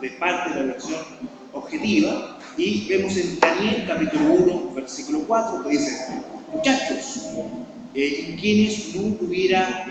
de parte de la versión objetiva, y vemos en Daniel capítulo 1, versículo 4, que dice: muchachos, en quienes no hubiera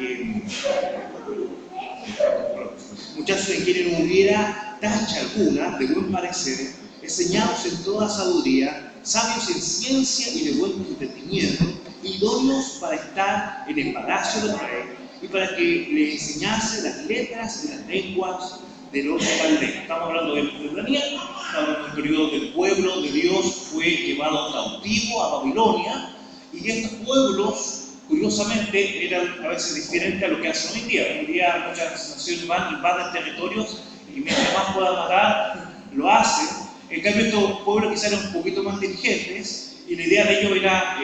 tacha alguna de buen parecer, enseñados en toda sabiduría, sabios en ciencia y de buen entendimiento, idóneos para estar en el palacio del rey, y para que le enseñase las letras y las lenguas de los caldeos. Estamos hablando de Daniel, estamos hablando del periodo del pueblo de Dios fue llevado cautivo a Babilonia, y estos pueblos, curiosamente, eran a veces diferentes a lo que hacen hoy en día. Hoy en día muchas naciones van, invaden territorios, y mientras más puedan matar, lo hacen. En cambio, estos pueblos quizás eran un poquito más inteligentes, y la idea de ellos era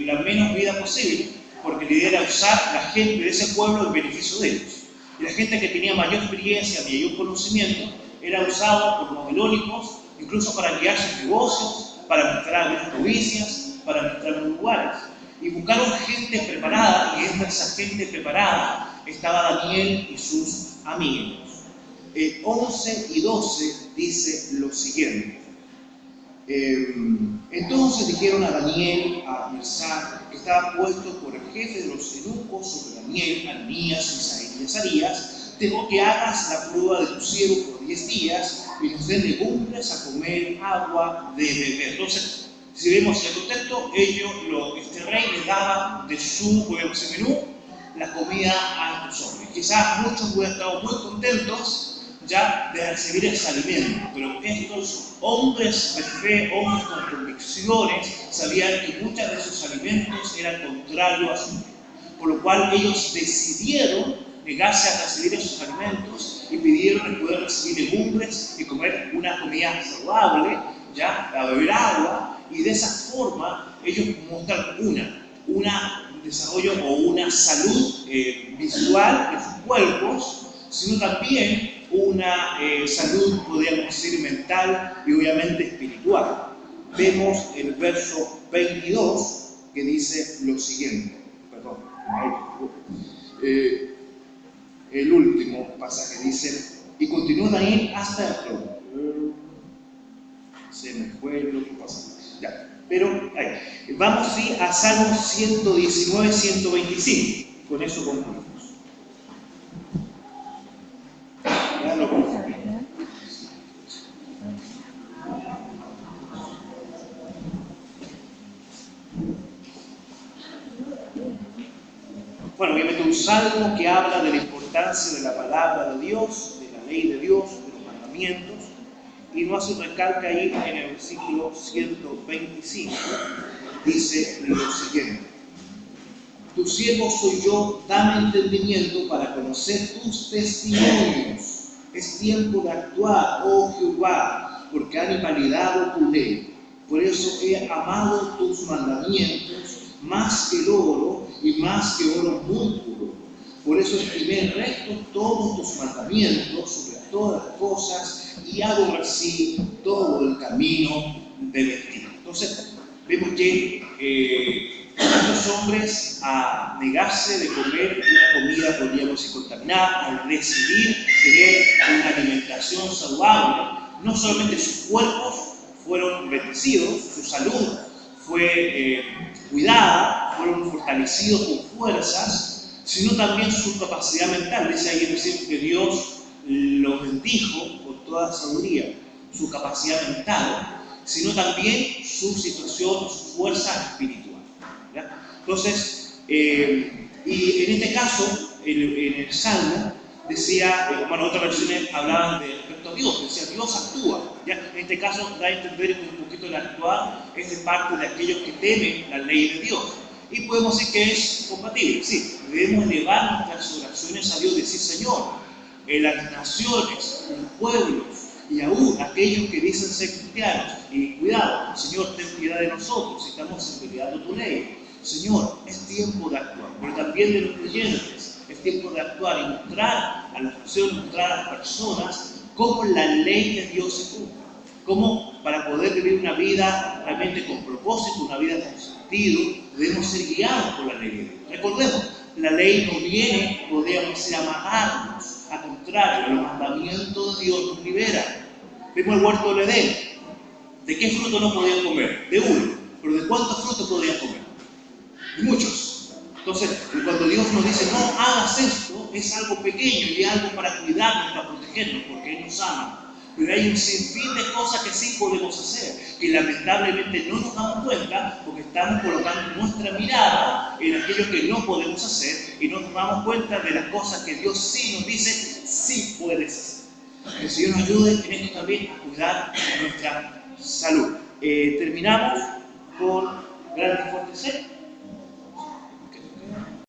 la menos vida posible, porque la idea era usar la gente de ese pueblo en beneficio de ellos. Y la gente que tenía mayor experiencia, mayor conocimiento, era usada por los babilónicos, incluso para guiar sus negocios, para administrar algunas provincias, para administrar los lugares. Y buscaron gente preparada, y entre esa gente preparada estaba Daniel y sus amigos. 11 y 12 dice lo siguiente. Entonces dijeron a Daniel, a Belsac, que estaba puesto por el jefe de los eunucos sobre Daniel, Ananías, Misael y Azarías: tengo que hagas la prueba de tu siervo por 10 días y nos den legumbres a comer, agua de beber. Entonces, si vemos el contexto, este rey les daba de su menú la comida a estos hombres. Quizás muchos hubieran estado muy contentos ya de recibir ese alimento, pero estos hombres de fe, hombres con convicciones, sabían que muchos de sus alimentos eran contrarios a su fe, por lo cual ellos decidieron negarse a recibir esos alimentos y pidieron poder recibir legumbres y comer una comida saludable, ya, a beber agua, y de esa forma ellos mostraron un desarrollo o una salud visual de sus cuerpos, sino también una salud, podríamos decir, mental y obviamente espiritual. Vemos el verso 22 que dice lo siguiente. Perdón, el último pasaje dice: y continuó Daniel hasta el trono. Se me fue el otro pasaje. Ya, pero ahí. Vamos a Salmos 119, 125. Con eso concluimos. Bueno, obviamente un salmo que habla de la importancia de la palabra de Dios, de la ley de Dios, de los mandamientos, y nos hace un recalque ahí en el versículo 125, dice lo siguiente: tu siervo soy yo, dame entendimiento para conocer tus testimonios. Es tiempo de actuar, oh Jehová, porque han invalidado tu ley. Por eso he amado tus mandamientos más que el oro y más que oro muy puro. Por eso estimé rectos todos tus mandamientos sobre todas las cosas, y aborrecí todo el camino de mentira. Entonces, vemos que estos hombres, a negarse de comer una comida, podríamos decir, contaminada, al decidir tener una alimentación saludable, no solamente sus cuerpos fueron bendecidos, su salud fue cuidada, fueron fortalecidos con fuerzas, sino también su capacidad mental. Dice ahí en que Dios los bendijo con toda sabiduría, su capacidad mental, sino también su situación, su fuerza espiritual. ¿Ya? Entonces, y en este caso, en el Salmo, decía, otras versiones hablaban de respecto a Dios, decía Dios actúa. ¿Ya? En este caso da a entender que un poquito el actuar es de parte de aquellos que temen la ley de Dios. Y podemos decir que es compatible, sí, debemos elevar nuestras oraciones a Dios, decir: Señor, las naciones, los pueblos y aún aquellos que dicen ser cristianos, y cuidado, Señor, ten piedad de nosotros, estamos enviando tu ley. Señor, es tiempo de actuar, pero también de los creyentes, es tiempo de actuar y mostrar a las naciones, mostrar a las personas cómo la ley de Dios se cumple, cómo para poder vivir una vida realmente con propósito, una vida con sentido, debemos ser guiados por la ley de Dios. Recordemos, la ley no viene, podríamos decir, a amagarnos, al contrario, los mandamientos de Dios nos liberan. Vimos el huerto del Edén. ¿De qué fruto no podían comer? De uno. ¿Pero de cuántos frutos podían comer? De muchos. Entonces, cuando Dios nos dice, no hagas esto, es algo pequeño y algo para cuidarnos, para protegernos, porque Él nos ama. Pero hay un sinfín de cosas que sí podemos hacer, que lamentablemente no nos damos cuenta porque estamos colocando nuestra mirada en aquello que no podemos hacer y no nos damos cuenta de las cosas que Dios sí nos dice, sí puedes hacer. Que el Señor nos ayude en esto también a cuidar nuestra salud. Terminamos con grandes fuertes.